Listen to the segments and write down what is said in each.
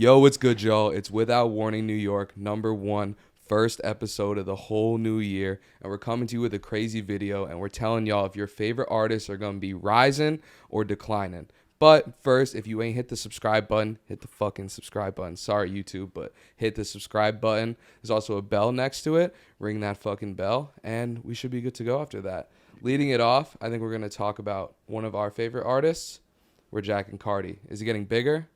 Yo, what's good, y'all? It's Without Warning New York, #1, first episode of the whole new year. And we're coming to you with a crazy video. And we're telling y'all if your favorite artists are going to be rising or declining. But first, if you ain't hit the subscribe button, hit the fucking subscribe button. Sorry, YouTube, but hit the subscribe button. There's also a bell next to it. Ring that fucking bell. And we should be good to go after that. Leading it off, I think we're going to talk about one of our favorite artists. We're jacking Carti. Is he getting bigger?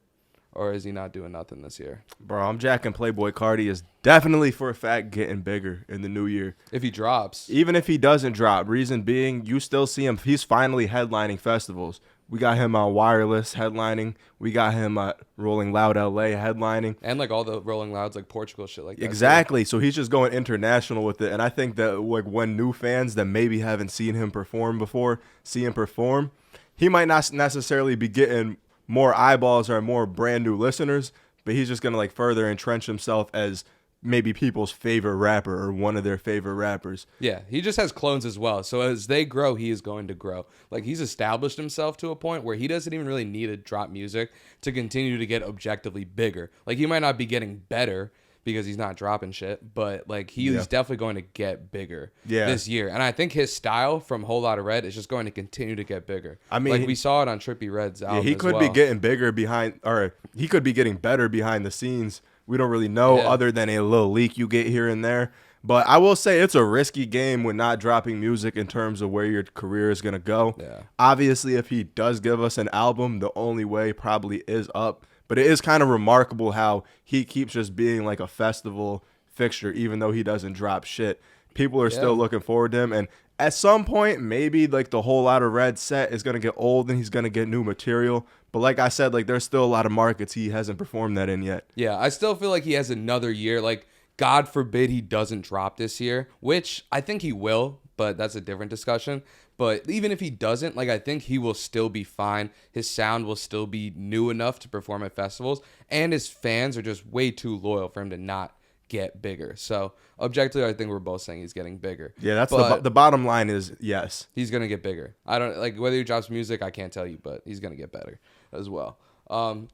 Or is he not doing nothing this year? Bro, I'm jacking Playboi Carti is definitely for a fact getting bigger in the new year. If he drops. Even if he doesn't drop, reason being, you still see him. He's finally headlining festivals. We got him on Wireless headlining. We got him at Rolling Loud LA headlining. And like all the Rolling Louds, like Portugal shit like that. Exactly. So he's just going international with it. And I think that like when new fans that maybe haven't seen him perform before see him perform, he might not necessarily be getting more eyeballs or more brand new listeners, but he's just going to like further entrench himself as maybe people's favorite rapper or one of their favorite rappers. Yeah, he just has clones as well. So as they grow, he is going to grow. Like he's established himself to a point where he doesn't even really need to drop music to continue to get objectively bigger. Like he might not be getting better because he's not dropping shit, but like he's definitely going to get bigger this year. And I think his style from Whole Lotta Red is just going to continue to get bigger. I mean, like we saw it on Trippie Redd's album. Yeah, he could be getting bigger behind, or he could be getting better behind the scenes. We don't really know other than a little leak you get here and there. But I will say it's a risky game when not dropping music in terms of where your career is going to go. Yeah. Obviously, if he does give us an album, the only way probably is up. But it is kind of remarkable how he keeps just being like a festival fixture, even though he doesn't drop shit. People are still looking forward to him. And at some point, maybe like the Whole Lotta Red set is going to get old and he's going to get new material. But like I said, like there's still a lot of markets he hasn't performed that in yet. Yeah, I still feel like he has another year. Like, God forbid he doesn't drop this year, which I think he will, but that's a different discussion. But even if he doesn't, like I think he will still be fine. His sound will still be new enough to perform at festivals. And his fans are just way too loyal for him to not get bigger. So objectively, I think we're both saying he's getting bigger. Yeah, that's the bottom line is yes. He's going to get bigger. I don't like whether he drops music, I can't tell you, but he's going to get better as well.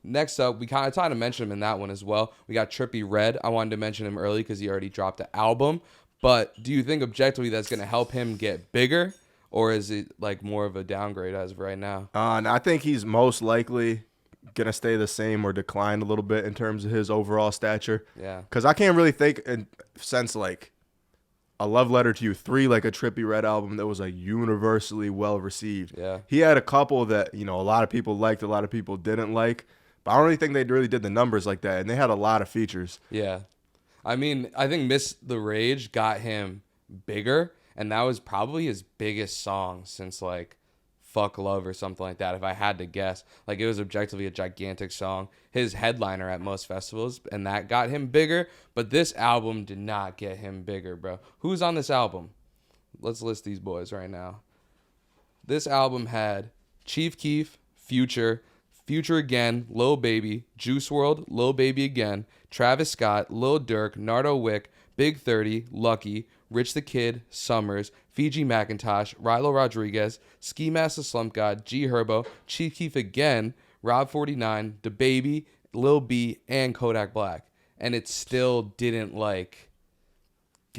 Next up, we kind of tried to mention him in that one as well. We got Trippie Redd. I wanted to mention him early because he already dropped an album. But do you think objectively that's going to help him get bigger? Or is it like more of a downgrade as of right now? I think he's most likely going to stay the same or decline a little bit in terms of his overall stature. Yeah. Because I can't really think since like A Love Letter to You 3, like a Trippie Redd album that was like universally well received. Yeah. He had a couple that, you know, a lot of people liked, a lot of people didn't like. But I don't really think they really did the numbers like that. And they had a lot of features. Yeah. I mean, I think Miss the Rage got him bigger. And that was probably his biggest song since like Fuck Love or something like that, if I had to guess. Like it was objectively a gigantic song. His headliner at most festivals, and that got him bigger. But this album did not get him bigger, bro. Who's on this album? Let's list these boys right now. This album had Chief Keef, Future again, Lil Baby, Juice WRLD, Lil Baby again, Travis Scott, Lil Durk, Nardo Wick, Big 30, Lucky, Rich the Kid, Summers, Fiji McIntosh, Rilo Rodriguez, Ski Mask the Slump God, G Herbo, Chief Keef again, Rob 49, DaBaby, Lil B, and Kodak Black. And it still didn't like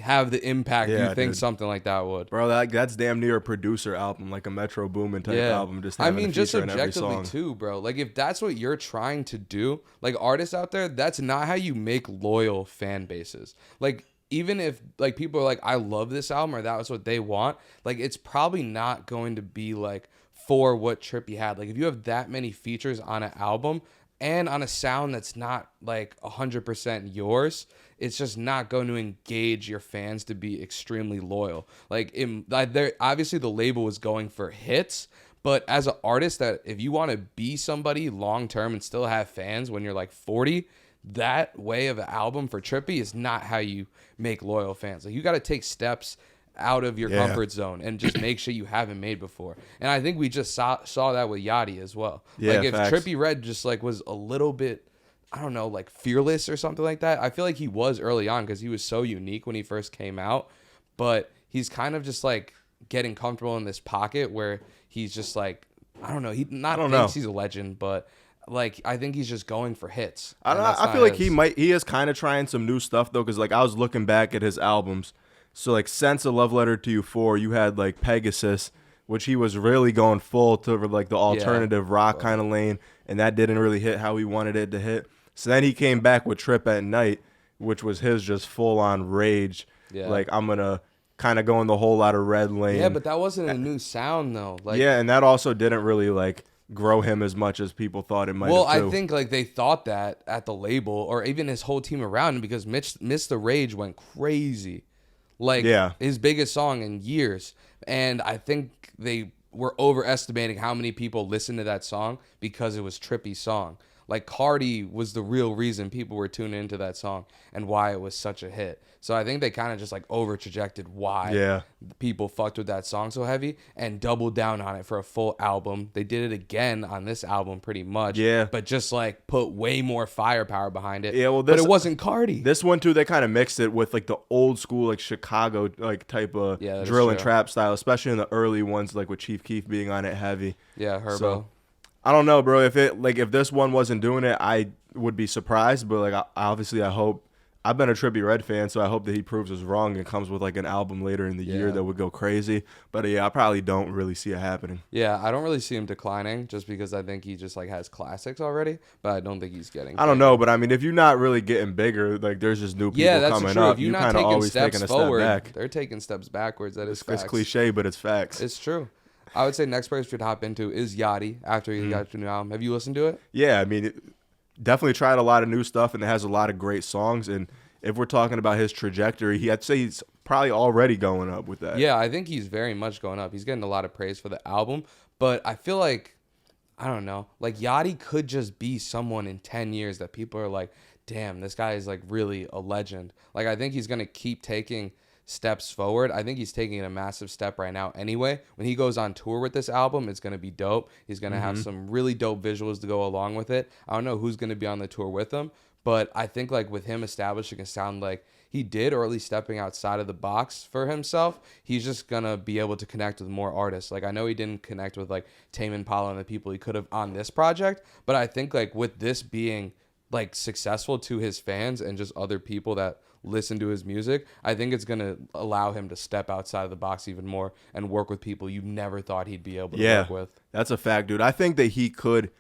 have the impact you think something like that would. Bro, that's damn near a producer album, like a Metro Boomin type album. Just having a just feature in every objectively song. too, bro. Like if that's what you're trying to do, like artists out there, that's not how you make loyal fan bases. Like even if like people are like, I love this album or that was what they want, like it's probably not going to be like for what Trippie had. Like if you have that many features on an album and on a sound that's not like 100% yours, it's just not going to engage your fans to be extremely loyal. Like obviously the label was going for hits, but as an artist, that if you want to be somebody long term and still have fans when you're like 40, that way of an album for Trippie is not how you make loyal fans. Like you got to take steps out of your comfort zone and just make sure you haven't made before. And I think we just saw that with Yachty as well. Yeah, like if facts. Trippie Redd just like was a little bit, I don't know, like fearless or something like that. I feel like he was early on because he was so unique when he first came out, but he's kind of just like getting comfortable in this pocket where he's just like, I don't know, he thinks he's a legend, but like I think he's just going for hits. I and don't know. that's I not feel like his. he is kind of trying some new stuff though, because like I was looking back at his albums. So like since A Love Letter to You 4, you had like Pegasus, which he was really going full to like the alternative rock kind of lane, and that didn't really hit how he wanted it to hit. So then he came back with Trip at Night, which was his just full on rage. Yeah. Like I'm gonna kind of go in the whole lot of red lane. Yeah, but that wasn't a new sound though. Like, yeah, and that also didn't really like grow him as much as people thought it might. well, have too. I think like they thought that at the label or even his whole team around him because Mr. Rage went crazy. Like his biggest song in years. And I think they were overestimating how many people listened to that song because it was Trippy's song. Like Carti was the real reason people were tuning into that song and why it was such a hit. So I think they kind of just like over trajected why people fucked with that song so heavy and doubled down on it for a full album. They did it again on this album pretty much. Yeah. But just like put way more firepower behind it. Yeah, well, but it wasn't Carti. This one too, they kind of mixed it with like the old school like Chicago like type of drill and trap style, especially in the early ones like with Chief Keef being on it heavy. Yeah, Herbo. So, I don't know, bro. If this one wasn't doing it, I would be surprised. But like, I hope. I've been a Trippie Redd fan, so I hope that he proves us wrong and comes with like an album later in the year that would go crazy. But yeah, I probably don't really see it happening. Yeah, I don't really see him declining just because I think he just like has classics already. But I don't think he's getting. I don't know, but I mean, if you're not really getting bigger, like there's just new people coming up. If you're you not kind of always steps taking a forward, step back. They're taking steps backwards. That is facts. It's cliche, but it's facts. It's true. I would say next person should hop into is Yachty after he got a new album. Have you listened to it? Yeah, I mean, definitely tried a lot of new stuff, and it has a lot of great songs. And if we're talking about his trajectory, I'd say he's probably already going up with that. Yeah, I think he's very much going up. He's getting a lot of praise for the album, but I feel like, I don't know, like Yachty could just be someone in 10 years that people are like, damn, this guy is like really a legend. Like I think he's going to keep taking steps forward. I think he's taking a massive step right now anyway. When he goes on tour with this album, it's going to be dope. He's going to have some really dope visuals to go along with it. I don't know who's going to be on the tour with him, but I think like with him establishing a sound like he did, or at least stepping outside of the box for himself, he's just going to be able to connect with more artists. Like I know he didn't connect with like Tame Impala and the people he could have on this project, but I think like with this being like successful to his fans and just other people that listen to his music, I think it's going to allow him to step outside of the box even more and work with people you never thought he'd be able to work with. That's a fact, dude. I think that he could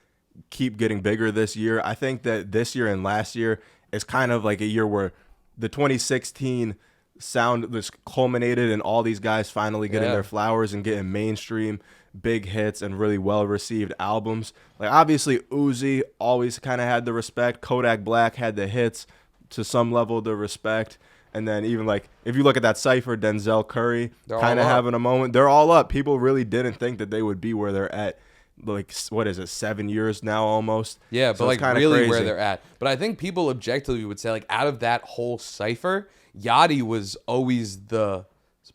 keep getting bigger this year. I think that this year and last year is kind of like a year where the 2016 sound was culminated and all these guys finally getting their flowers and getting mainstream big hits and really well received albums. Like obviously Uzi always kind of had the respect. Kodak Black had the hits to some level of the respect. And then even like if you look at that cypher, Denzel Curry kind of having a moment. They're all up. People really didn't think that they would be where they're at. Like what is it, 7 years now almost? Yeah, but like really crazy. Where they're at. But I think people objectively would say like out of that whole cypher, Yachty was always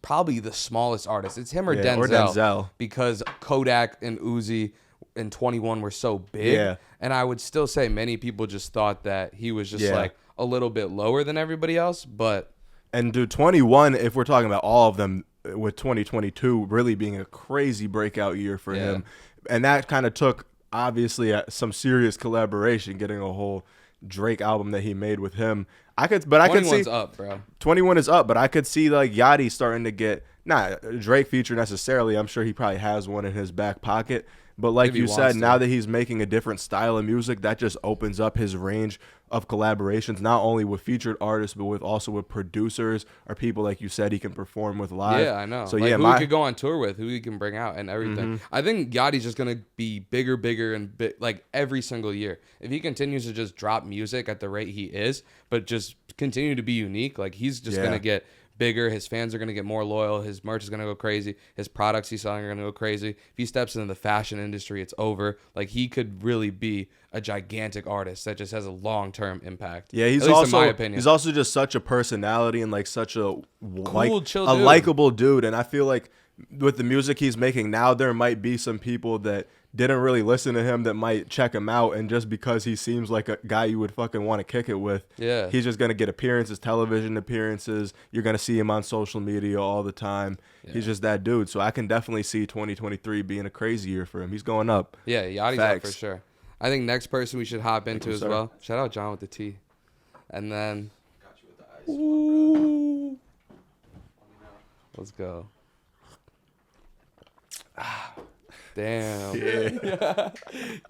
probably the smallest artist. It's him or Denzel. Because Kodak and Uzi and 21 were so big. Yeah. And I would still say many people just thought that he was just like a little bit lower than everybody else. But and dude, 21, if we're talking about all of them, with 2022 really being a crazy breakout year for him. And that kind of took, obviously, some serious collaboration, getting a whole Drake album that he made with him. I could see 21's up, bro. 21 is up, but I could see like Yachty starting to get not a Drake feature necessarily. I'm sure he probably has one in his back pocket. But like you said, now that he's making a different style of music, that just opens up his range of collaborations, not only with featured artists, but also with producers or people, like you said, he can perform with live. Yeah, I know. So like who he could go on tour with, who he can bring out and everything. I think Yachty's just going to be bigger, and like every single year. If he continues to just drop music at the rate he is, but just continue to be unique, like he's just going to get bigger. His fans are going to get more loyal. His merch is going to go crazy. His products he's selling are going to go crazy. If he steps into the fashion industry, it's over. Like he could really be a gigantic artist that just has a long-term impact. Yeah, he's also, in my opinion, he's also just such a personality and like such a cool, chill dude. Likable dude. And I feel like with the music he's making now, there might be some people that didn't really listen to him that might check him out, and just because he seems like a guy you would fucking want to kick it with, he's just gonna get appearances, television appearances. You're gonna see him on social media all the time. He's just that dude. So I can definitely see 2023 being a crazy year for him. He's going up. Yeah, Yachty's up for sure. I think next person we should hop into you, as sir. well. Shout out John with the T. And then, Got you with the ice. ooh, let's go. Damn. Yeah.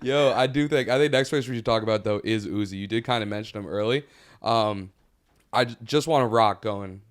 Yo, I think next person we should talk about though is Uzi. You did kind of mention him early. Just want to rock going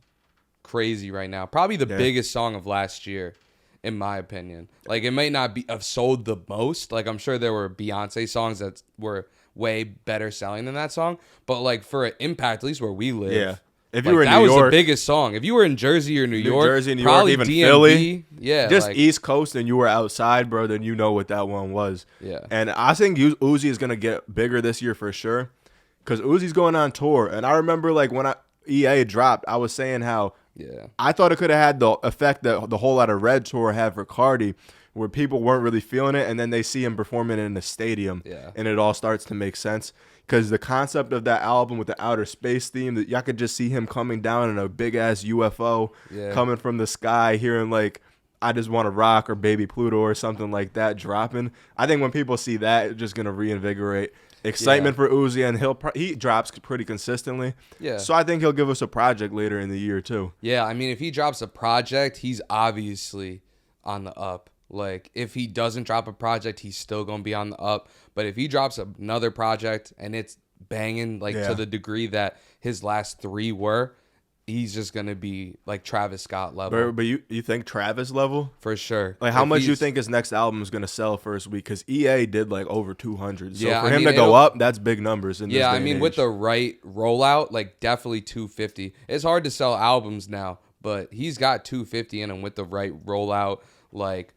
crazy right now. Probably the biggest song of last year, in my opinion. Like it might not be have sold the most. Like I'm sure there were Beyonce songs that were way better selling than that song. But like for an impact, at least where we live. Yeah. If Like, you were in that New was York, the biggest song. If you were in Jersey or New York, Jersey, New probably York, even DMV, Philly, yeah, just like, East Coast, and you were outside, bro, then you know what that one was. Yeah. And I think Uzi is gonna get bigger this year for sure, because Uzi's going on tour. And I remember like when EA dropped, I was saying how I thought it could have had the effect that the Whole Lotta Red tour had for Carti, where people weren't really feeling it, and then they see him performing in a stadium, and it all starts to make sense. Because the concept of that album with the outer space theme, that y'all could just see him coming down in a big ass UFO coming from the sky, hearing like "I Just Want to Rock" or "Baby Pluto" or something like that dropping. I think when people see that, it's just gonna reinvigorate excitement for Uzi, and he drops pretty consistently. Yeah. So I think he'll give us a project later in the year too. Yeah, I mean, if he drops a project, he's obviously on the up. Like, if he doesn't drop a project, he's still going to be on the up. But if he drops another project and it's banging, like, to the degree that his last 3 were, he's just going to be, like, Travis Scott level. But you think Travis level? For sure. Like, how much do you think his next album is going to sell first week? Because EA did, like, over 200. So for him to go up, that's big numbers in this day I and mean, age. with the right rollout, like, definitely 250. It's hard to sell albums now, but he's got 250 in him with the right rollout, like,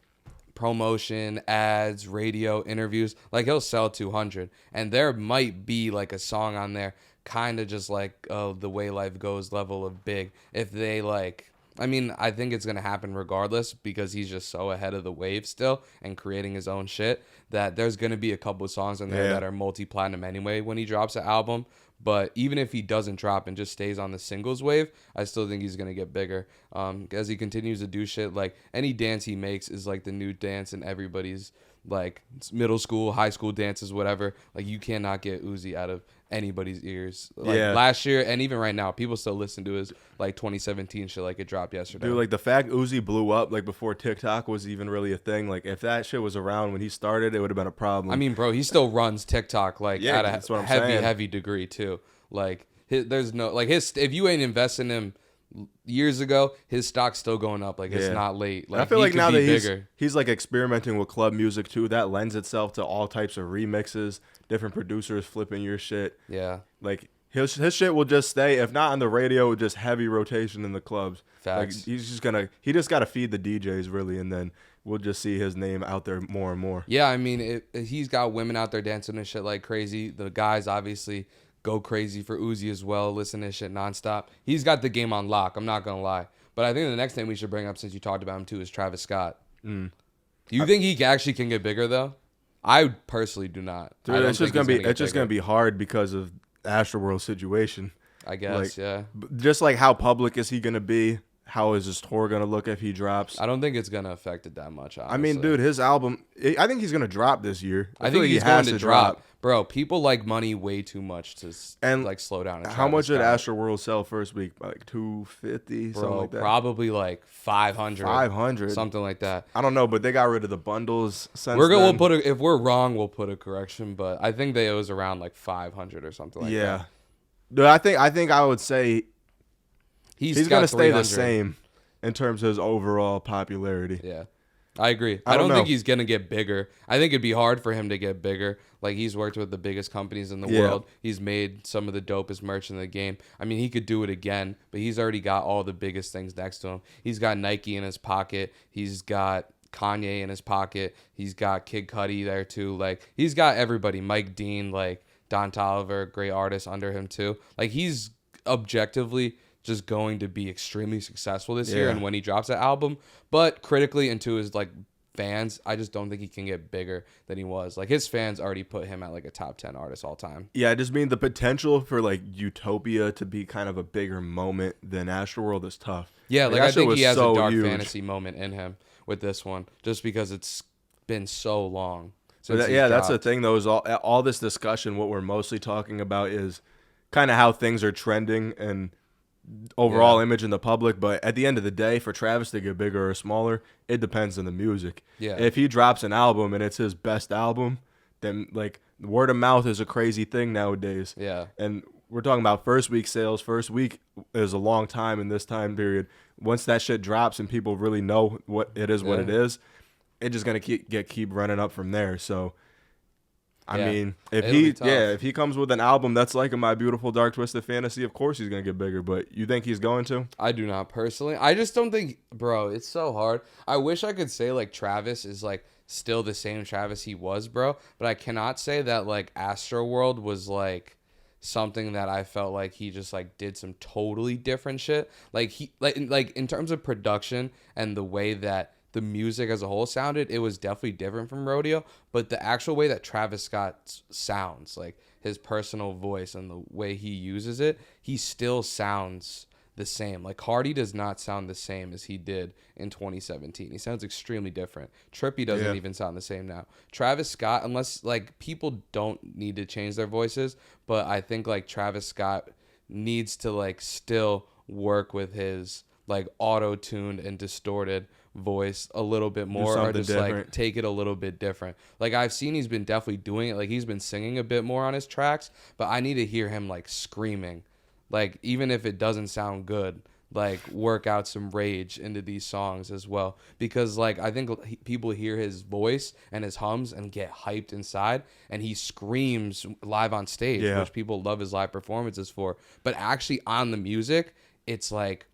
promotion, ads, radio, interviews. Like, he'll sell 200. And there might be like a song on there kind of just like The Way Life Goes level of big. If they like, I mean, I think it's going to happen regardless because he's just so ahead of the wave still and creating his own shit that there's going to be a couple of songs in there that are multi-platinum anyway when he drops an album. But even if he doesn't drop and just stays on the singles wave, I still think he's going to get bigger. As he continues to do shit, like any dance he makes is like the new dance in everybody's like middle school, high school dances, whatever. Like you cannot get Uzi out of anybody's ears. Like last year and even right now, people still listen to his like 2017 shit like it dropped yesterday. Dude, like the fact Uzi blew up like before TikTok was even really a thing. Like if that shit was around when he started, it would have been a problem. I mean, bro, he still runs TikTok like at a heavy degree too. Like there's no like if you ain't invested in him years ago, his stock's still going up. Like it's not late. Like I feel like now that he's like experimenting with club music too, that lends itself to all types of remixes, different producers flipping your shit. Yeah. Like his shit will just stay, if not on the radio, just heavy rotation in the clubs. Facts. Like he just gotta feed the DJs really, and then we'll just see his name out there more and more. Yeah, I mean he's got women out there dancing and shit like crazy. The guys obviously go crazy for Uzi as well, listen to shit nonstop. He's got the game on lock, I'm not gonna lie. But I think the next thing we should bring up, since you talked about him too, is Travis Scott. Do you think he actually can get bigger though? I personally do not. Dude, it's just gonna be hard because of Astroworld's situation. I guess, like, just like how public is he gonna be? How is his tour gonna look if he drops? I don't think it's gonna affect it that much. Honestly. I mean, dude, his album. I think he's gonna drop this year. I think he's going to drop. Bro, people like money way too much to like slow down. How much did Astroworld sell first week? Like 250, something like that. Probably like 500. 500, something like that. I don't know, but they got rid of the bundles. We'll put if we're wrong, we'll put a correction. But I think it was around like 500 or something like that. Yeah, dude, I think I would say he's gonna stay the same in terms of his overall popularity. Yeah. I agree. I don't think he's going to get bigger. I think it'd be hard for him to get bigger. Like, he's worked with the biggest companies in the world. He's made some of the dopest merch in the game. I mean, he could do it again, but he's already got all the biggest things next to him. He's got Nike in his pocket. He's got Kanye in his pocket. He's got Kid Cudi there, too. Like, he's got everybody. Mike Dean, like, Don Toliver, great artist under him, too. Like, he's objectively just going to be extremely successful this year and when he drops that album, but critically and to his like fans, I just don't think he can get bigger than he was. Like his fans already put him at like a top 10 artist all time. Yeah, I just mean the potential for like Utopia to be kind of a bigger moment than Astroworld is tough. Yeah, like I think he has a dark fantasy moment in him with this one, just because it's been so long since he's Yeah, that's the dropped. thing though. Is all this discussion, what we're mostly talking about is kind of how things are trending and overall Yeah. image in the public. But at the end of the day, for Travis to get bigger or smaller, it depends on the music. Yeah. If he drops an album and it's his best album, then like word of mouth is a crazy thing nowadays. Yeah. And we're talking about first week sales. First week is a long time in this time period. Once that shit drops and people really know what it is, what Yeah. it is, it's just gonna keep running up from there. So I Yeah. mean, It'll be tough. if he comes with an album that's like My Beautiful Dark Twisted Fantasy, of course he's gonna get bigger. But you think he's going to? I do not personally. I just don't think, bro, it's so hard. I wish I could say like Travis is like still the same Travis he was, bro, but I cannot say that like Astroworld was like something that I felt like he just like did some totally different shit. Like he like in terms of production and the way that the music as a whole sounded, it was definitely different from Rodeo, but the actual way that Travis Scott sounds, like his personal voice and the way he uses it, he still sounds the same. Like Carti does not sound the same as he did in 2017. He sounds extremely different. Trippy doesn't even sound the same now. Travis Scott, unless like people don't need to change their voices, but I think like Travis Scott needs to like still work with his like auto-tuned and distorted voice a little bit more, or just different. like take it a little bit different. Like I've seen he's been definitely doing it, like he's been singing a bit more on his tracks, but I need to hear him like screaming, like even if it doesn't sound good, like work out some rage into these songs as well, because like I think people hear his voice and his hums and get hyped inside, and he screams live on stage, which people love his live performances for, but actually on the music it's like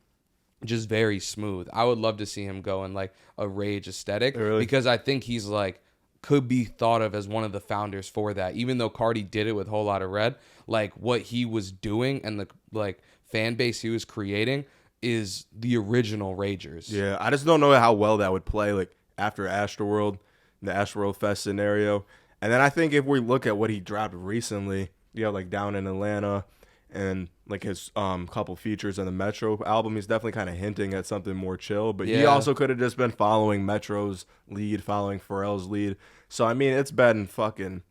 just very smooth. I would love to see him go in like a rage aesthetic, because I think he's like could be thought of as one of the founders for that. Even though Carti did it with Whole Lotta Red, like what he was doing and the like fan base he was creating is the original Ragers. Yeah, I just don't know how well that would play like after Astroworld, the Astroworld Fest scenario. And then I think if we look at what he dropped recently, you have like Down in Atlanta and like his couple features on the Metro album, he's definitely kind of hinting at something more chill. But he also could have just been following Metro's lead, following Pharrell's lead. So I mean, it's been fucking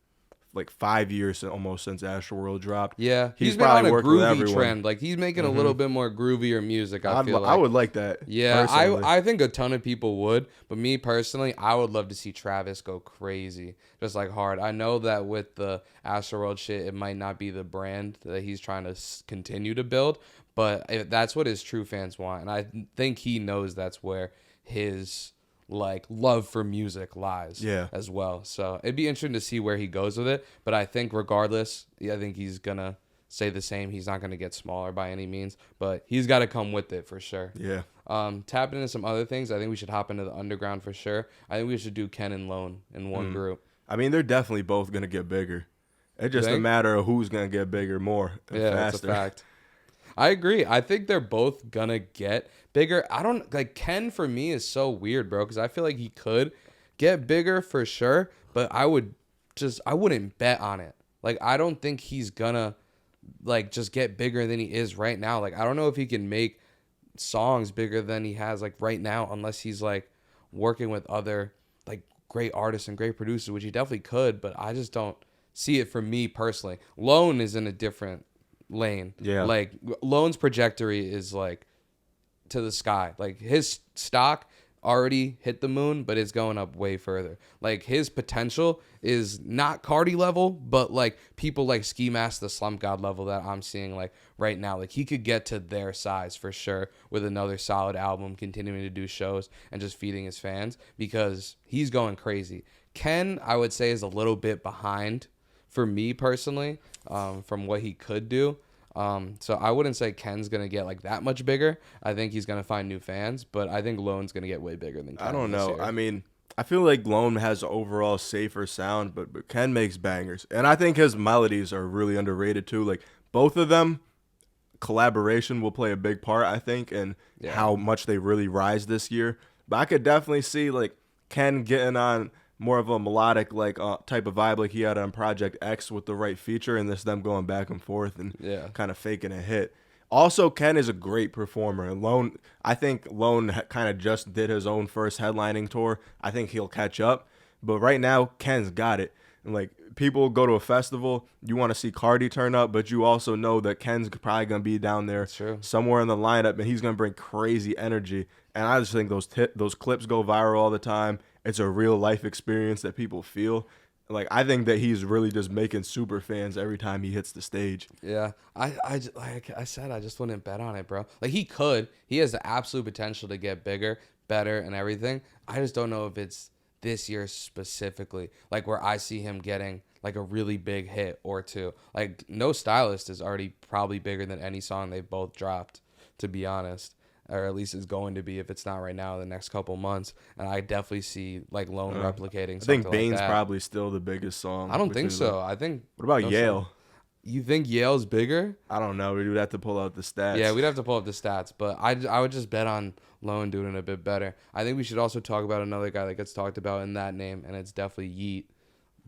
like 5 years almost since Astroworld dropped. Yeah, he's been probably on a worked with groovy everyone. trend. Like he's making a little bit more groovier music. I feel like I would like that. Yeah, personally. I think a ton of people would, but me personally, I would love to see Travis go crazy, just like hard. I know that with the Astroworld shit, it might not be the brand that he's trying to continue to build, but that's what his true fans want, and I think he knows that's where his like love for music lies as well. So it'd be interesting to see where he goes with it, but I think regardless, I think he's gonna stay the same. He's not gonna get smaller by any means, but he's got to come with it for sure. Tapping into some other things, I think we should hop into the underground for sure. I think we should do Ken and Lone in one group. I mean, they're definitely both gonna get bigger. It's just a matter of who's gonna get bigger more and faster. That's a fact. I agree. I think they're both gonna get bigger. I don't like Ken for me is so weird, bro, because I feel like he could get bigger for sure, but I wouldn't bet on it. Like I don't think he's gonna like just get bigger than he is right now. Like I don't know if he can make songs bigger than he has like right now unless he's like working with other like great artists and great producers, which he definitely could, but I just don't see it for me personally. Lone is in a different lane. Like Lone's trajectory is like to the sky. Like his stock already hit the moon, but it's going up way further. Like his potential is not Carti level, but like people like Ski Mask the Slump God level that I'm seeing like right now. Like he could get to their size for sure with another solid album, continuing to do shows and just feeding his fans because he's going crazy. Ken, I would say, is a little bit behind for me personally, from what he could do. So I wouldn't say Ken's going to get like that much bigger. I think he's going to find new fans, but I think Lone's going to get way bigger than Ken. I don't know. I mean, I feel like Lone has overall safer sound, but Ken makes bangers. And I think his melodies are really underrated too. Like both of them, collaboration will play a big part, I think, in how much they really rise this year. But I could definitely see like Ken getting on more of a melodic like type of vibe like he had on Project X with the right feature, and this them going back and forth and kind of faking a hit. Also, Ken is a great performer. And Lone, I think Lone kind of just did his own first headlining tour. I think he'll catch up. But right now, Ken's got it. And like people go to a festival, you want to see Carti turn up, but you also know that Ken's probably gonna be down there True. somewhere in the lineup, and he's gonna bring crazy energy. And I just think those clips go viral all the time. It's a real life experience that people feel. Like I think that he's really just making super fans every time he hits the stage. Yeah, like I said, I just wouldn't bet on it, bro. Like he has the absolute potential to get bigger, better, and everything. I just don't know if it's this year specifically, like where I see him getting like a really big hit or two. Like No Stylist is already probably bigger than any song they've both dropped, to be honest. Or at least is going to be if it's not right now in the next couple months. And I definitely see like Lone replicating I something think like Bane's that. probably still the biggest song. I don't think between so. them. I think. What about No Yale? You think Yale's bigger? I don't know. We would have to pull out the stats. Yeah, we'd have to pull up the stats, but I would just bet on Lone doing a bit better. I think we should also talk about another guy that gets talked about in that name, and it's definitely Yeat,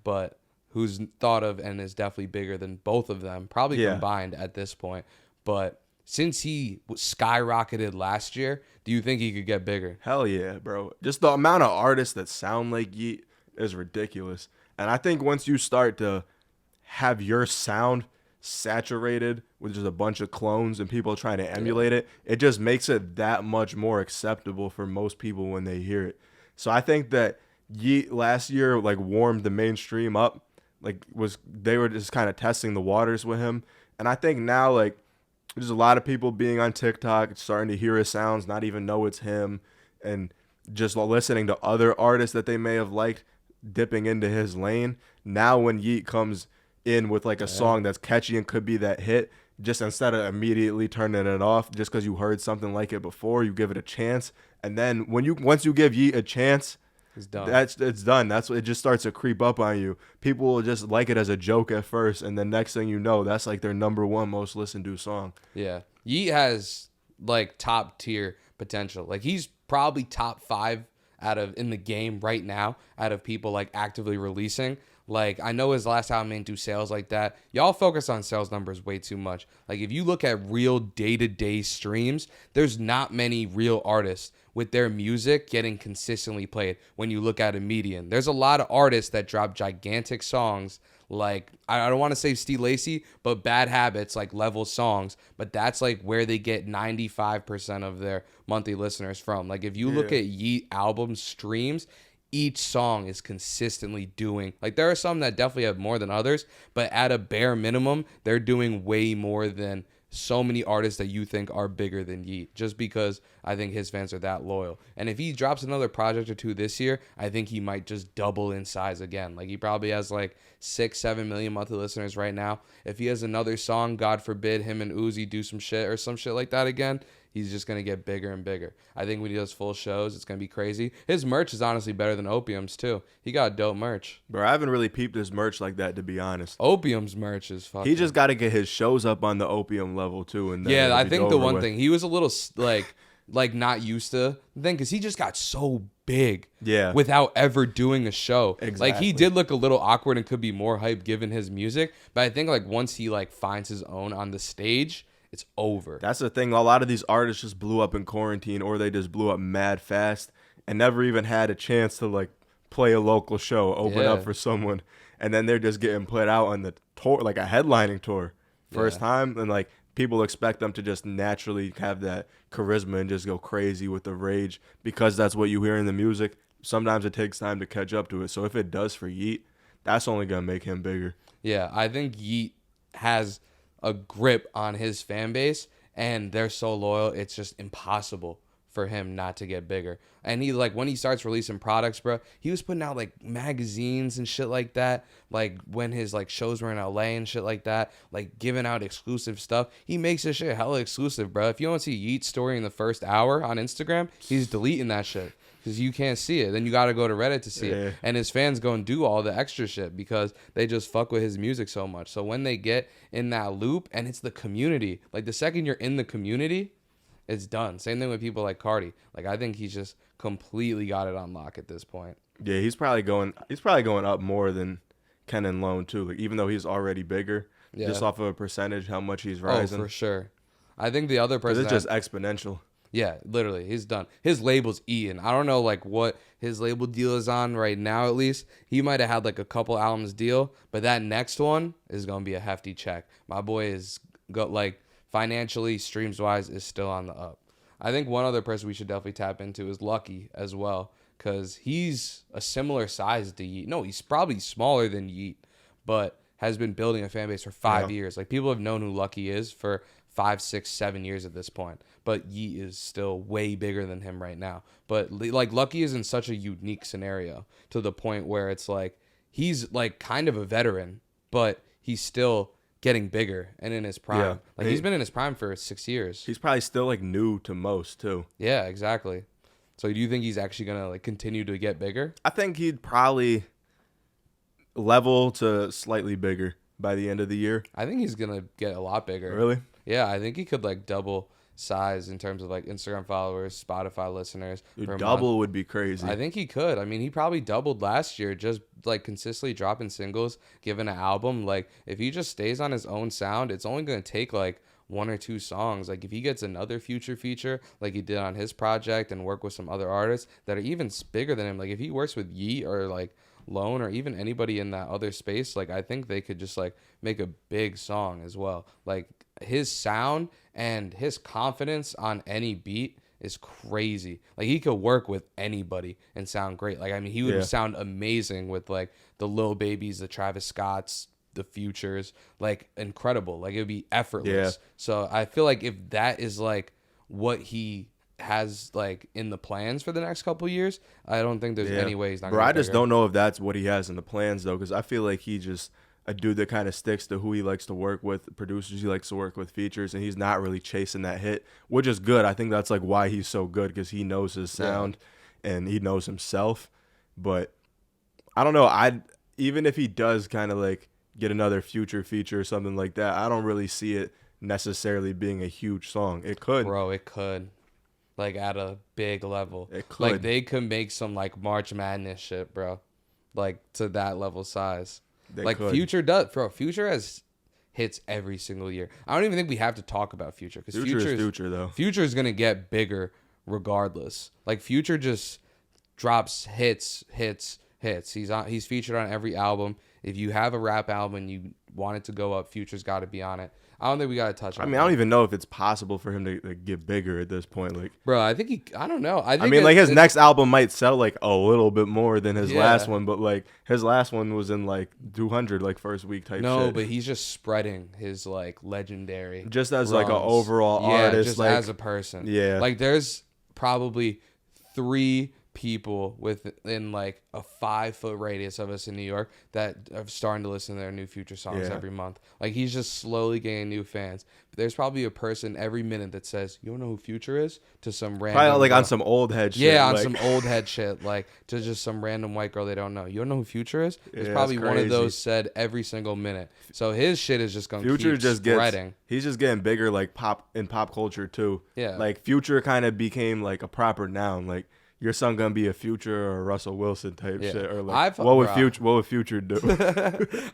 but who's thought of and is definitely bigger than both of them, probably combined at this point. But since he skyrocketed last year, do you think he could get bigger? Hell yeah, bro. Just the amount of artists that sound like Yeat is ridiculous. And I think once you start to have your sound saturated with just a bunch of clones and people trying to emulate it, it just makes it that much more acceptable for most people when they hear it. So I think that Yeat last year like warmed the mainstream up. They were just kind of testing the waters with him. And I think now like there's a lot of people being on TikTok starting to hear his sounds, not even know it's him, and just listening to other artists that they may have liked dipping into his lane. Now when Yeat comes in with like a song that's catchy and could be that hit, just instead of immediately turning it off just because you heard something like it before, you give it a chance. And then once you give Yeat a chance, It's done. it's done. That's what it just starts to creep up on you. People will just like it as a joke at first, and then next thing you know, that's like their number one most listened to song. Yeah. Yeat has like top tier potential. Like he's probably top 5 in the game right now out of people like actively releasing. Like I know his last album didn't do sales like that. Y'all focus on sales numbers way too much. Like if you look at real day-to-day streams, there's not many real artists with their music getting consistently played when you look at a median. There's a lot of artists that drop gigantic songs like, I don't want to say Steve Lacy, but Bad Habits, like level songs. But that's like where they get 95% of their monthly listeners from. Like if you look at Yeat album streams, each song is consistently doing, like there are some that definitely have more than others, but at a bare minimum, they're doing way more than so many artists that you think are bigger than Yeat, just because I think his fans are that loyal. And if he drops another project or two this year, I think he might just double in size again. Like he probably has like 6-7 million monthly listeners right now. If he has another song, God forbid him and Uzi do some shit or some shit like that again, he's just going to get bigger and bigger. I think when he does full shows, it's going to be crazy. His merch is honestly better than Opium's too. He got dope merch. Bro, I haven't really peeped his merch like that, to be honest. Opium's merch is fucking... He just got to get his shows up on the Opium level too. And then yeah, I think the one thing, he was a little like not used to the thing because he just got so big without ever doing a show. Exactly. Like he did look a little awkward and could be more hype given his music. But I think like once he like finds his own on the stage, it's over. That's the thing. A lot of these artists just blew up in quarantine, or they just blew up mad fast and never even had a chance to like play a local show, open up for someone, and then they're just getting put out on the tour, like a headlining tour, first time, and like people expect them to just naturally have that charisma and just go crazy with the rage because that's what you hear in the music. Sometimes it takes time to catch up to it. So if it does for Yeat, that's only gonna make him bigger. Yeah, I think Yeat has a grip on his fan base, and they're so loyal, it's just impossible for him not to get bigger. And he like when he starts releasing products, bro, he was putting out like magazines and shit like that, like when his like shows were in LA and shit like that, like giving out exclusive stuff. He makes his shit hella exclusive, bro. If you don't see Yeat's story in the first hour on Instagram, he's deleting that shit because you can't see it. Then you got to go to Reddit to see it. And his fans go and do all the extra shit because they just fuck with his music so much. So when they get in that loop, and it's the community, like the second you're in the community, it's done. Same thing with people like Carti. Like I think he's just completely got it on lock at this point. Yeah, he's probably going up more than Ken and Lone too. Like even though he's already bigger, just off of a percentage, how much he's rising. Oh, for sure. I think the other person it's just exponential. Yeah, literally, he's done. His label's eaten. I don't know like what his label deal is on right now. At least he might have had like a couple albums deal, but that next one is gonna be a hefty check. My boy is go like financially, streams wise, is still on the up. I think one other person we should definitely tap into is Lucky as well, because he's a similar size to Yeat. No, he's probably smaller than Yeat, but has been building a fan base for 5 years. Like people have known who Lucky is for 5, 6, 7 years at this point. But Yeat is still way bigger than him right now. But like Lucky is in such a unique scenario to the point where it's like he's like kind of a veteran, but he's still getting bigger and in his prime. Yeah. Like he's been in his prime for 6 years. He's probably still like new to most too. Yeah, exactly. So do you think he's actually gonna like continue to get bigger? I think he'd probably level to slightly bigger by the end of the year. I think he's gonna get a lot bigger. Really? Yeah, I think he could like double size in terms of like Instagram followers, Spotify listeners. Dude, double would be crazy. I think he could. I mean, he probably doubled last year just like consistently dropping singles, giving an album. Like if he just stays on his own sound, it's only going to take like 1 or 2 songs. Like if he gets another Future feature like he did on his project and work with some other artists that are even bigger than him. Like if he works with Yeat or like Lone or even anybody in that other space, like I think they could just like make a big song as well. Like his sound and his confidence on any beat is crazy. Like he could work with anybody and sound great. Like I mean, he would sound amazing with like the Lil Babies, the Travis Scotts, the Futures, like incredible. Like it would be effortless. Yeah. So I feel like if that is like what he has like in the plans for the next couple of years, I don't think there's any way he's not. Bro, gonna I just don't know if that's what he has in the plans though, because I feel like he just a dude that kind of sticks to who he likes to work with, producers he likes to work with, features, and he's not really chasing that hit, which is good. I think that's like why he's so good, because he knows his sound and he knows himself. But I don't know. Even if he does kind of like get another Future feature or something like that, I don't really see it necessarily being a huge song. It could. Bro, it could. Like at a big level. It could. Like they could make some like March Madness shit, bro. Like to that level size. They like could. Future does, bro. Future has hits every single year. I don't even think we have to talk about Future, because Future though. Future is gonna get bigger regardless. Like Future just drops hits. He's featured on every album. If you have a rap album and you want it to go up, Future's got to be on it. I don't think we got to touch on it. I mean, I don't even know if it's possible for him to like, get bigger at this point. Like, bro, I think I don't know. I mean, like his next album might sell like a little bit more than his last one, but like his last one was in like 200 like first week type shit. No, but he's just spreading his like legendary just as runs. like an overall artist, just like as a person. Yeah, like there's probably 3 people within like a 5-foot radius of us in New York that are starting to listen to their new Future songs every month. Like he's just slowly gaining new fans. But there's probably a person every minute that says, "You don't know who Future is?" to some random probably like girl. on some old head shit. Yeah, on like, some old head shit, like to just some random white girl they don't know. You don't know who Future is? There's Yeah, probably that's one of crazy. those said every single minute. So his shit is just gonna Future keep just spreading. he's just getting bigger like pop culture too. Yeah. Like Future kind of became like a proper noun. Like your son gonna be a Future or a Russell Wilson type shit, or like what would Future do?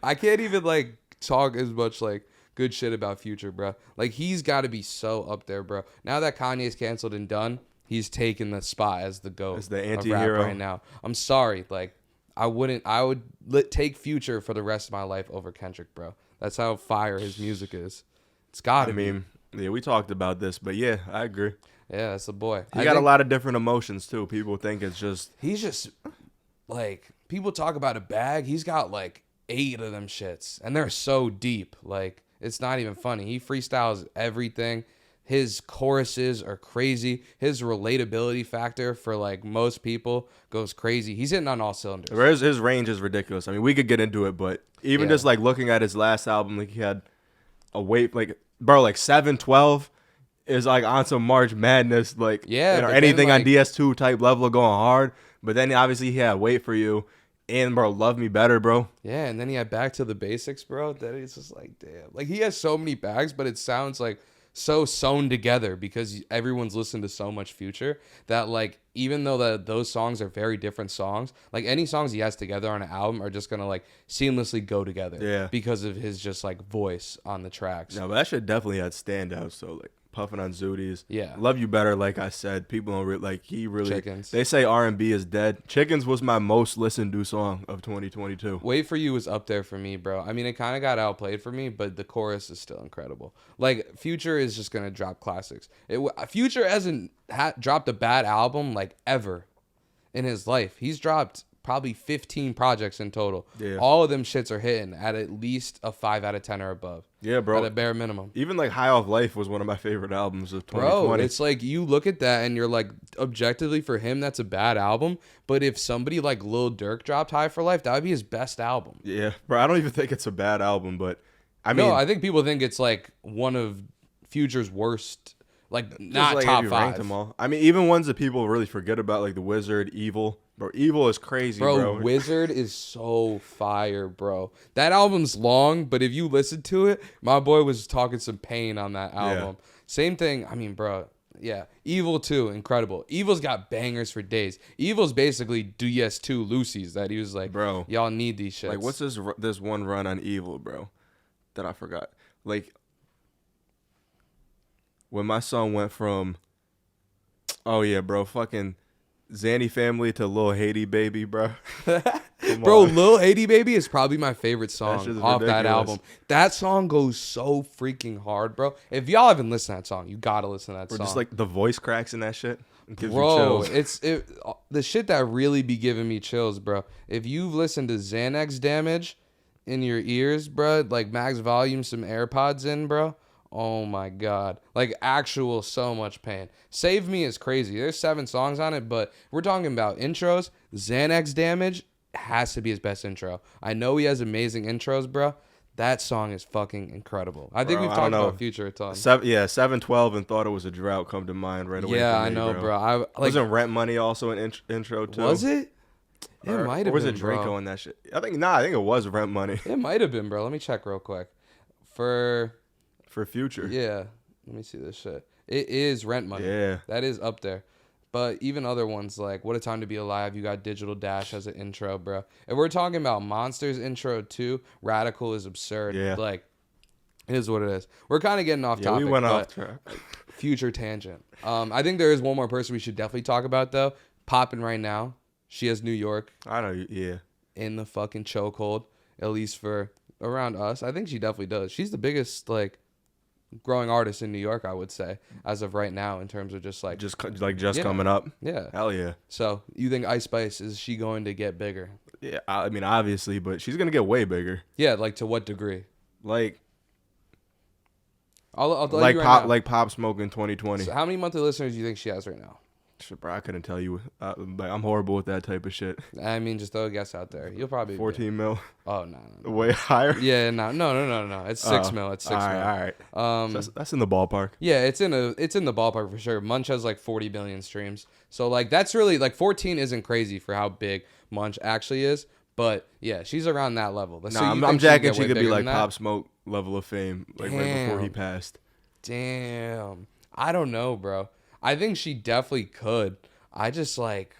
I can't even like talk as much like good shit about Future, bro. Like he's got to be so up there, bro. Now that Kanye's canceled and done, he's taken the spot as the GOAT, as the of rap anti-hero right now. I'm sorry, like I would take Future for the rest of my life over Kendrick, bro. That's how fire his music is. It's gotta be. I mean, yeah, we talked about this, but yeah, I agree. Yeah, that's the boy. He got a lot of different emotions too. People think it's just He's just like, people talk about a bag. He's got like 8 of them shits, and they're so deep. Like it's not even funny. He freestyles everything. His choruses are crazy. His relatability factor for like most people goes crazy. He's hitting on all cylinders. his range is ridiculous. I mean, we could get into it, but even just like looking at his last album, like he had a weight like bro, like 712 is like on some March Madness, like anything then, like, on DS2 type level of going hard. But then obviously he had Wait For You and bro, Love Me Better, bro. Yeah, and then he had Back to the Basics, bro. That is just like, damn. Like he has so many bags, but it sounds like so sewn together because everyone's listened to so much Future that like even though those songs are very different songs, like any songs he has together on an album are just gonna like seamlessly go together. Yeah. Because of his just like voice on the tracks. No, but that shit definitely had standouts. So like Puffing on Zooties. Yeah. Love You Better, like I said. People don't he really. Chickens. They say R&B is dead. Chickens was my most listened to song of 2022. Wait For You was up there for me, bro. I mean, it kind of got outplayed for me, but the chorus is still incredible. Like, Future is just going to drop classics. Future hasn't dropped a bad album, like, ever in his life. He's dropped probably 15 projects in total. Yeah. All of them shits are hitting at least a 5 out of 10 or above. Yeah, bro. At a bare minimum. Even like High Off Life was one of my favorite albums of 2020. Bro, it's like you look at that and you're like, objectively for him, that's a bad album. But if somebody like Lil Durk dropped High for Life, that would be his best album. Yeah, bro. I don't even think it's a bad album, but I mean, no, I think people think it's like one of Future's worst, like not like top if you ranked 5. them all. I mean, even ones that people really forget about, like The Wizard, Evil. Bro, Evil is crazy, bro. Wizard is so fire, bro. That album's long, but if you listen to it, my boy was talking some pain on that album. Yeah. Same thing. I mean, bro. Yeah. Evil too, incredible. Evil's got bangers for days. Evil's basically DS2 Lucy's that he was like, bro, y'all need these shits. Like, what's this one run on Evil, bro, that I forgot? Like, when my son went from, oh yeah, bro, fucking Zanny Family to Lil Haiti Baby, bro. Bro, Lil Haiti Baby is probably my favorite song off ridiculous. That album. That song goes so freaking hard, bro. If y'all haven't listened to that song, you gotta listen to that song. Just like the voice cracks in that shit. It gives bro, you chills. The shit that really be giving me chills, bro. If you've listened to Xanax Damage in your ears, bro, like max volume, some AirPods in, bro. Oh my God. Like actual so much pain. Save Me is crazy. There's 7 songs on it, but we're talking about intros. Xanax Damage has to be his best intro. I know he has amazing intros, bro. That song is fucking incredible. I think we've talked about Future a ton. 712 and Thought It Was a Drought come to mind right away. Yeah, I know, bro. Wasn't Rent Money also an intro too? Was it? It might have been. Or was it Draco in that shit? I think it was Rent Money. It might have been, bro. Let me check real quick. For Future. Yeah. Let me see this shit. It is Rent Money. Yeah. That is up there. But even other ones like What a Time to Be Alive, you got Digital Dash as an intro, bro. If we're talking about Monsters intro too, Radical is absurd. Yeah. Like, it is what it is. We're kind of getting off topic. We went off track. Future tangent. I think there is one more person we should definitely talk about, though. Popping right now. She has New York. I know, yeah. In the fucking chokehold, at least for around us. I think she definitely does. She's the biggest, like, growing artist in New York, I would say, as of right now, in terms of just coming up. Yeah. Hell yeah. So you think Ice Spice, is she going to get bigger? Yeah, I mean obviously, but she's gonna get way bigger. Yeah, like to what degree? Like, I'll tell like you right Pop, now. like Pop Smoke in 2020. So how many monthly listeners do you think she has right now? Shit, bro, I couldn't tell you. Like, I'm horrible with that type of shit. I mean, just throw a guess out there. You'll probably 14 mil. Oh no. Way higher. Yeah, no. It's 6 mil. It's 6 mil. All right. So that's in the ballpark. Yeah, it's in the ballpark for sure. Munch has like 40 billion streams, so like that's really like 14 isn't crazy for how big Munch actually is. But yeah, she's around that level. So I'm jacking. She could be like Pop Smoke level of fame, like right before he passed. Damn, I don't know, bro. I think she definitely could. I just like,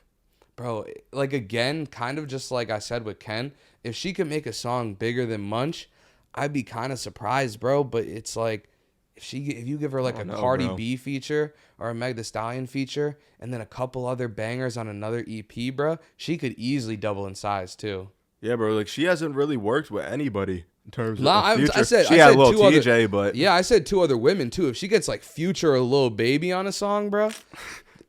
bro, like again, kind of just like I said with Ken, if she could make a song bigger than Munch, I'd be kind of surprised, bro. But it's like, if you give her like a Cardi B feature or a Meg Thee Stallion feature and then a couple other bangers on another EP, bro, she could easily double in size too. Yeah, bro. Like she hasn't really worked with anybody in terms of Future. I said had a little TJ, other, but yeah, I said 2 other women too. If she gets like Future or Lil Baby on a song, bro.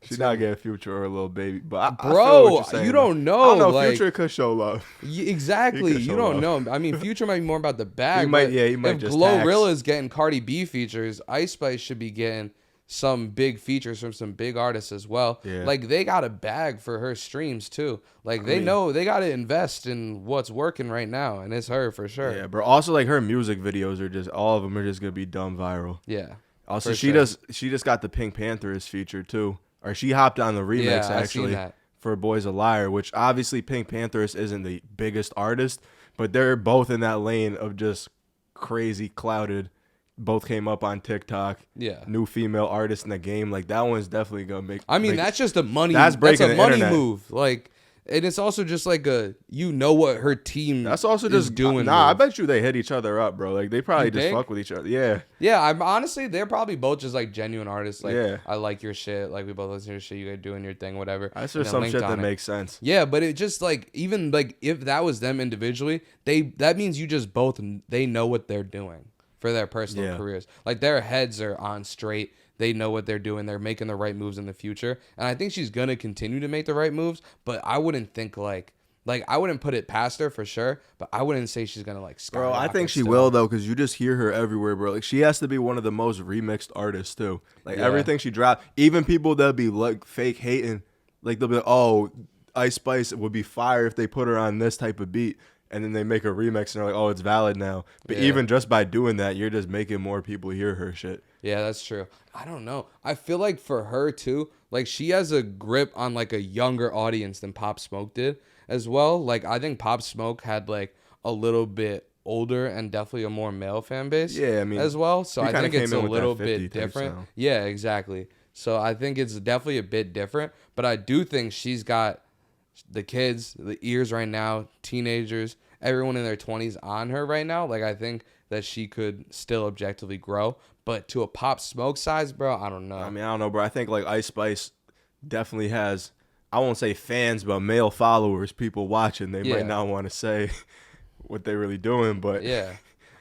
She's not getting Future or a Little Baby, but I bro, feel what you're saying, you don't know. I don't know. Like, Future could show love. Exactly, you don't know. I mean, Future might be more about the bag. He might if just Glorilla's getting Cardi B features, Ice Spice should be getting some big features from some big artists as well. Yeah. Like they got a bag for her streams too. Like they know they got to invest in what's working right now, and it's her for sure. Yeah, bro. Also, like her music videos are just all of them are just gonna be dumb viral. Yeah. Also, she just got the Pink Panthers feature too. Or she hopped on the remix actually for Boy's a Liar, which obviously Pink Panthers isn't the biggest artist, but they're both in that lane of just crazy clouded. Both came up on TikTok. Yeah. New female artist in the game. Like that one's definitely gonna make. I mean, that's just a money. That's breaking a money internet move. Like And it's also just like what her team That's also is just doing. Nah, I move. bet you they hit each other up, bro. Like they probably You just think? fuck with each other. Yeah. Yeah, I'm honestly they're probably both just like genuine artists. Like Yeah. I like your shit. Like we both listen to your shit. You guys doing your thing, whatever. That's And just then some linked shit on that it. makes sense. Yeah, but it just like even like if that was them individually, that means you just both they know what they're doing for their personal careers. Like their heads are on straight. They know what they're doing. They're making the right moves in the future. And I think she's gonna continue to make the right moves, but I wouldn't think like I wouldn't put it past her for sure, but I wouldn't say she's gonna like Bro, I skyrocket think she still. will though, because you just hear her everywhere, bro. Like she has to be one of the most remixed artists too. Like Yeah. everything she dropped, even people that be like fake hating, like they'll be like, oh, Ice Spice would be fire if they put her on this type of beat, and then they make a remix and they're like, oh, it's valid now. But Yeah. even just by doing that, you're just making more people hear her shit. Yeah, that's true. I don't know. I feel like for her too, like she has a grip on like a younger audience than Pop Smoke did as well. Like I think Pop Smoke had like a little bit older and definitely a more male fan base. Yeah, I mean, as well. So he I kinda think it's came a in with that little 50 bit type different. sound. Yeah, exactly. So I think it's definitely a bit different. But I do think she's got the kids, the ears right now, teenagers, everyone in their 20s on her right now. Like I think that she could still objectively grow, but to a Pop Smoke size, bro, I don't know. I mean, I don't know, bro. I think like Ice Spice definitely has, I won't say fans, but male followers, people watching. They Yeah. might not want to say what they're really doing, but Yeah,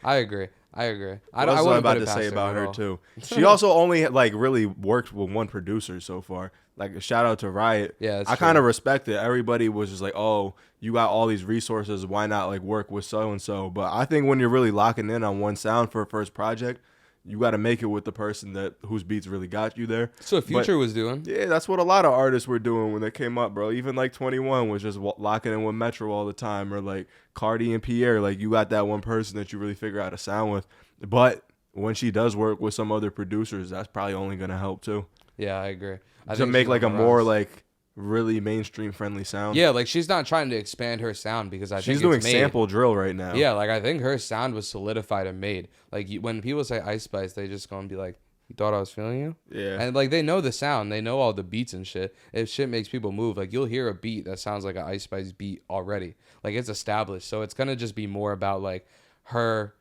I agree. I agree. What I else was I wouldn't about put to it past say about at her all. too? She also only like really worked with one producer so far. Like a shout out to Riot. Yeah, that's I kind of true. respect it. Everybody was just like, "Oh, you got all these resources. Why not like work with so and so?" But I think when you're really locking in on one sound for a first project, you got to make it with the person that whose beats really got you there. So what Future was doing. Yeah, that's what a lot of artists were doing when they came up, bro. Even like 21 was just locking in with Metro all the time, or like Cardi and Pierre. Like you got that one person that you really figure out a sound with. But when she does work with some other producers, that's probably only gonna help too. Yeah, I agree. I To think make she's like a on the more rise. like really mainstream friendly sound. Yeah, like she's not trying to expand her sound because I she's think doing it's made. sample drill right now. Yeah, like I think her sound was solidified and made. Like when people say Ice Spice, they just gonna be like, "You thought I was feeling you?" Yeah. And like they know the sound, they know all the beats and shit. If shit makes people move, like you'll hear a beat that sounds like an Ice Spice beat already. Like it's established, so it's gonna just be more about like her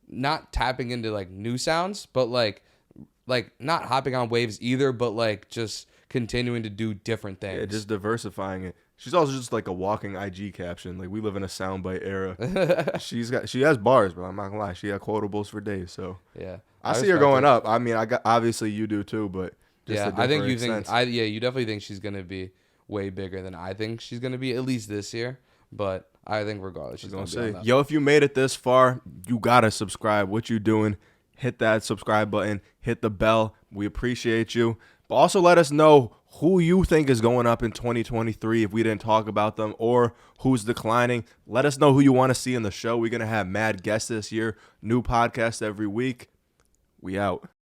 not tapping into like new sounds, but like not hopping on waves either, but like just continuing to do different things. Yeah, just diversifying it. She's also just like a walking IG caption. Like we live in a soundbite era. She has bars, but I'm not gonna lie, she got quotables for days. So Yeah, I see her respect going it. up. I mean, I got obviously you do too, but just Yeah, a I think you different think sense. you definitely think she's gonna be way bigger than I think she's gonna be at least this year. But I think regardless, she's gonna gonna be say, on that. yo, if you made it this far, you gotta subscribe. What you doing? Hit that subscribe button. Hit the bell. We appreciate you. But also let us know who you think is going up in 2023 if we didn't talk about them, or who's declining. Let us know who you want to see in the show. We're gonna have mad guests this year. New podcast every week. We out.